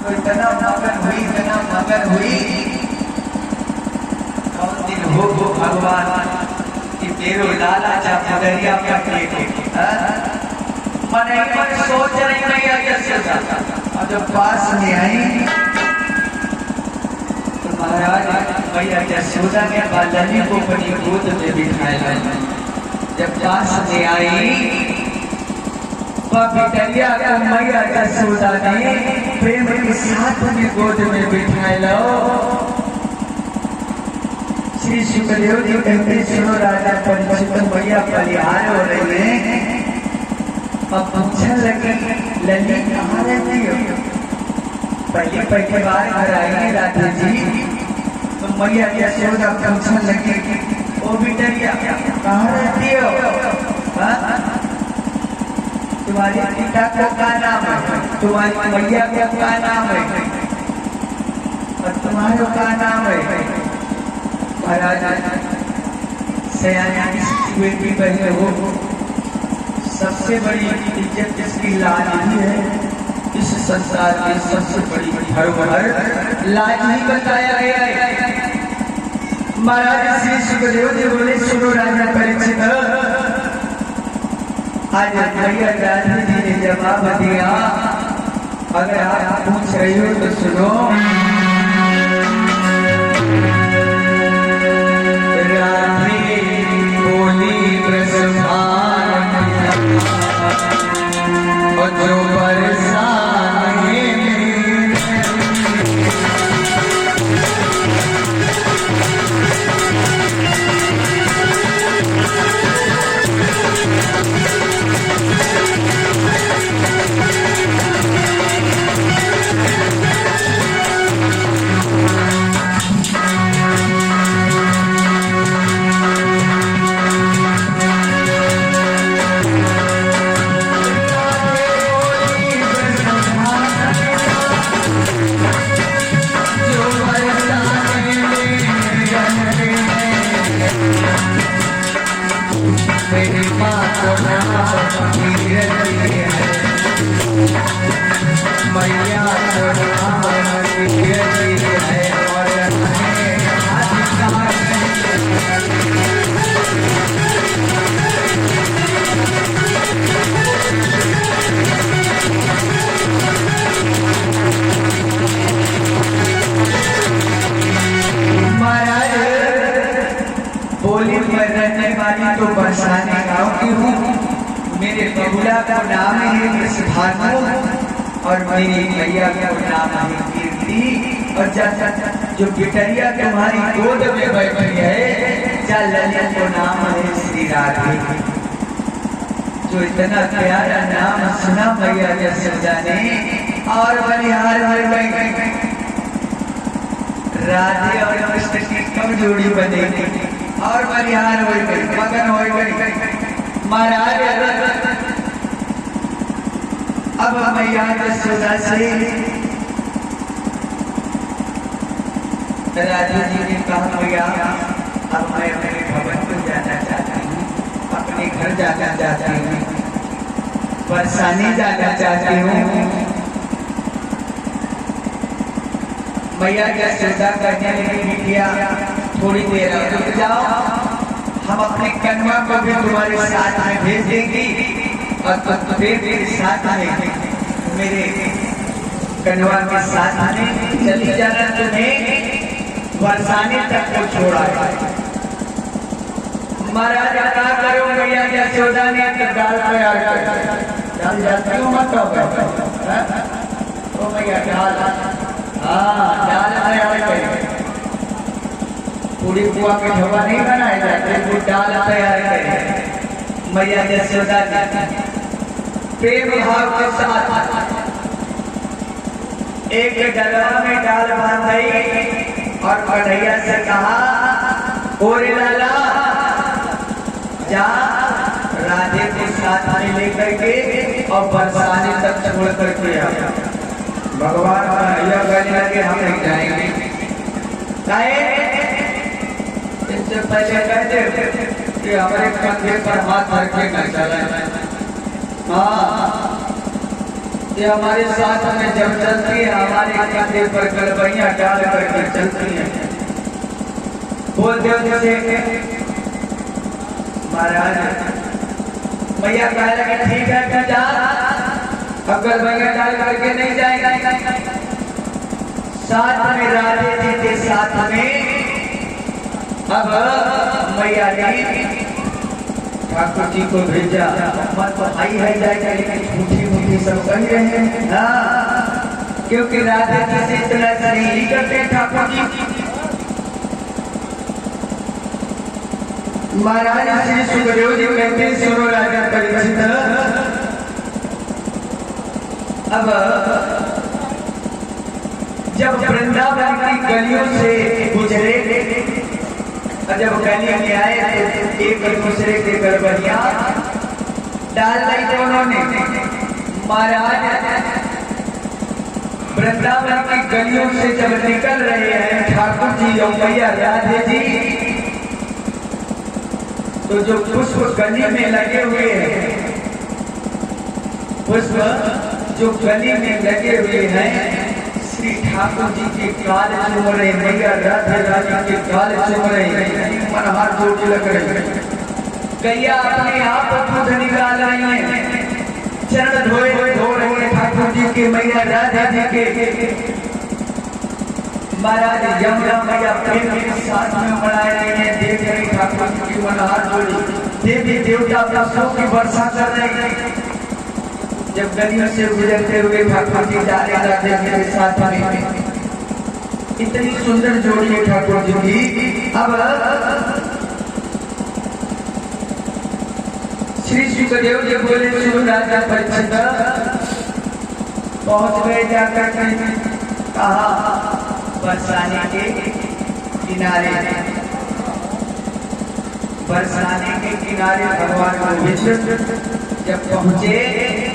तो इतना मगन हुई कौन दिन हो भगवान कि तेरो लाला जा पगरिया पकड़े मन सोच रही मैया यशोदा। और जब पास में आई तो महाराज मैया यशोदा ने बालनी को अपनी गोद में बिठाया। जब पास में आई बिटरिया को मैया यशोदा ने प्रेम के साथ में गोद में बिठाया। श्री सुखदेव जी कहते सुनो राजा परीक्षित मैया बलिहार हो रही है। अब पूछने लगे लल्ली कहाँ रहती हो? पहली बार घर आई राधा जी। तो मैया यशोदा पूछने लगी ओ बिटरिया कहाँ रहती हो? तुम्हारे पिता का क्या नाम है? तुम्हारी मैया का क्या नाम है? और तुम्हारा क्या नाम है? महाराज सयानी बेटी बहने हो, सबसे बड़ी इज्जत जिसकी लाज ही है। इस संसार की सबसे बड़ी धरोहर लाज ही बताया गया है। महाराज श्री सुखदेव जी बोले सुनो राजा परीक्षित, आज मैया राधा जी ने जवाब दिया। अगर आप पूछ रही हो तो सुनो। राधे बोली प्रसभान और जो बरसाने तो बरसाने गाँव की हूँ। मेरे बबुला का नाम है भानु और मेरी मैया का नाम है कीर्ति। और जो बिटरिया तुम्हारी गोद में बैठी है जा ललित को नाम है श्री राधे। जो इतना प्यारा नाम सुना मैया यशोदा ने और बलिहार में गई। राधे और कृष्ण की कब जोड़ी बनेगी और बलिहार हो गई, मगन हो गई। महाराज अब मैया यशोदा से राजा जी ने कहा भैया अब मैं अपने भवन को जाना चाहती हूँ, अपने घर जाना चाहती हूँ, बरसाने जाना चाहती हूँ। मैया यशोदा कहने लगी बिटिया थोड़ी देर रुक जाओ, हम अपने कन्वा को भी तुम्हारे साथ में भेज देंगी और तुम्हें साथ में मेरे कन्वा के साथ में चली जाना, तुम्हें बरसाने तक को छोड़ा है। महाराज क्या करो मैया यशोदा ने दाल तैयार कर डाल जाती हूँ मत तो मैया डाल दाल तैयार कर पूरी बुआ के ढवा नहीं बनाए जाते, वो दाल तैयार करे। मैया यशोदा ने प्रेम भाव के साथ एक डलवा में दाल बांधी और कन्हैया से कहा ओरे लाला जा राधे को साथ में लेकर के और बरसाने तक छोड़ करके आ। भगवान कन्हैया कहने लगे हम नहीं जाएंगे। इससे पहले कहते कि हमारे कंधे पर हाथ रख के न चलाए। हाँ, ये हमारे साथ में जब चलती है हमारे माथे पर कलबैया डाल करके चलती हैं। बोलते हो जैसे महाराज मैया कह लगे ठीक है कि जा, अब कलबैया डाल करके नहीं जाएगा। साथ में राधे जी के साथ में अब मैया ने ठाकुर जी को भेजा। मन तो आई है जाएगा, लेकिन झूठी मूठी सब कह रहे हैं। हाँ, क्योंकि राधे जी से इतना नहीं करते ठाकुर जी। महाराज श्री सुखदेव जी कहते हैं सुनो राजा परीक्षित, अब जब वृंदावन की गलियों से गुजरे, जब गली में आए तो एक दूसरे के गड़बड़िया डाल दी दोनों ने। महाराज वृंदावन की गलियों से जब निकल रहे हैं ठाकुर जी और मैया राधे जी, तो जो पुष्प गली में लगे हुए हैं, पुष्प जो गली में लगे हुए हैं, श्री ठाकुर जी के काल चूम रहे, मैया राधे रानी के काल चूम रहे, मन हाथ जोड़ के लग रहे। गैया अपने आप दूध निकाल रही है, चरण धोए धो रहे ठाकुर जी के, मैया राधे जी के। महाराज यमुना मैया प्रेम के साथ में मनाए रहे हैं, देख रहे ठाकुर जी की, मन हाथ जोड़ी देवी देवता फसलों की वर्षा कर रहे हैं। जब गलियों से गुजरते हुए ठाकुर जी जा रहे राधे जी के साथ में, इतनी सुंदर जोड़ी है ठाकुर जी की। अब श्री सुखदेव जी बोले सुनो राजा परीक्षित, पहुंच गए जाकर के कहा बरसाने के किनारे, बरसाने के किनारे भगवान गोविंद जब पहुंचे